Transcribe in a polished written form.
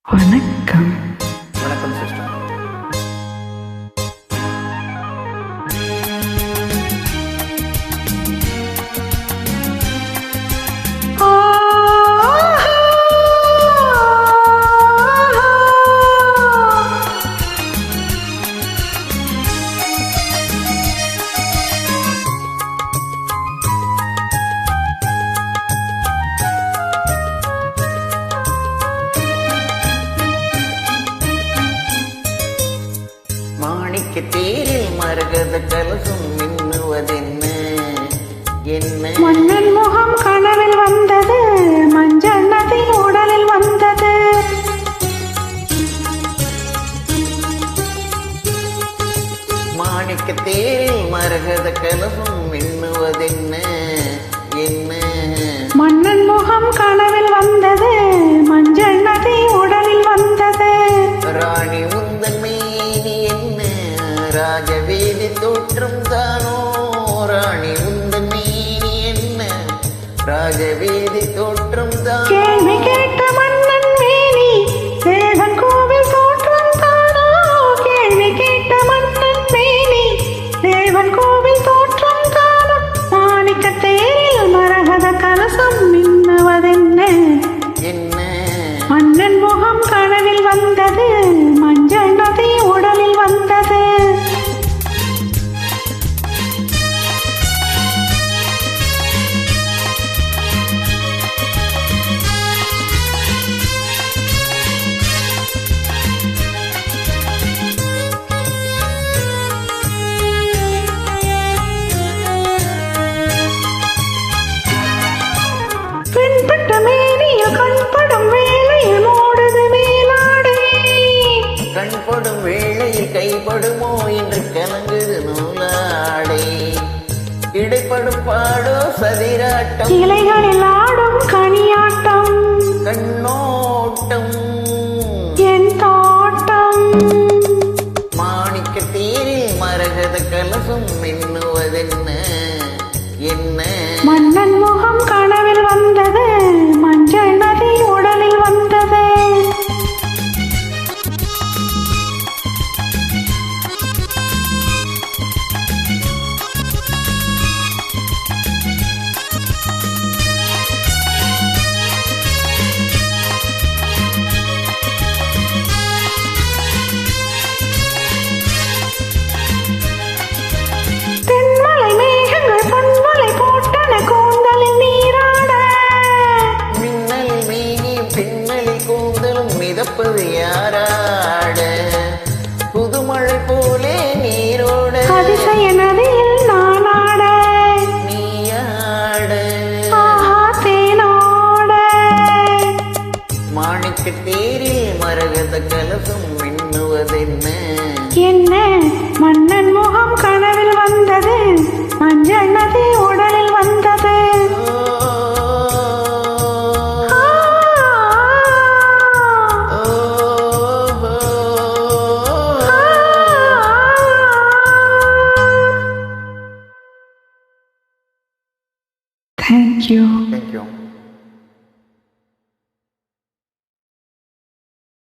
வணக்கம். வணக்கம் சிஸ்டர். தேரில் மரகத கலசம் மின்னுவதென்ன? என்ன மன்னன் முகம் கனவில் வந்தது, மஞ்சள் நதி உடலில் வந்தது. மாணிக்க தேரில் மரகத கலசம் மின்னுவதென்ன? என்ன மன்னன் முகம் கனவில் வந்தது, மஞ்சள் நதி உடலில் வந்தது. ராணி உந்தன் மேனி என்ன? ராஜவேதி தோற்றம் தானோ? ராணி உந்தன் மேனி என்ன? ராஜவேதி தோற்றம் தான். கேள்வி கேட்ட மன்னன் மேனி தேவன் கோவில் தோற்றம் தானோ? கேள்வி கேட்ட மன்னன் மேனி தேவன் கோவில் தோற்றம் தானோ? மாணிக்க தேரில் மரகத கலசம் மின்னுவதென்ன? என்ன மன்னன் முகம் கனவில் வந்தது, மஞ்சள் நதி உடலில் வந்தது. பெண்பட்ட மேனியில் கண்படும் வேளையில் ஓடுது மேலாடை. கண்படும் வேளையில் கைப்படுமோ என்று கலங்குது நூலாடை. இடைப்படும் பாடோ சதிராட்டம், இலைகளில் ஆடும் கனியாட்டம். கண்ணோட்டம் என் தோட்டம். மாணிக்க தேரில் மரகத கலசம் மின்னுவதென்ன? என்ன மன்னன் முகம் கனவில் வந்தது, மஞ்சள் நதி உடலில் வந்தது. தென்மலை மேகங்கள் பொன்மலை போட்டன கூந்தலில் நீராட. மின்னல் மேனியும் பின்னலில் கூந்தலும் மிதப்பது யாராட? புதுமழை போலே நீரோட அதிசய நதியில் நானாட. நீயாட. ஆஹா தேனோட. மாணிக்க தேரில் மரகத கலசம் மின்னுவதென்ன? என்ன மன்னன் முகம் கனவில் வந்தது, மஞ்சள் நதி உடலில் வந்தது. Thank you. Thank you.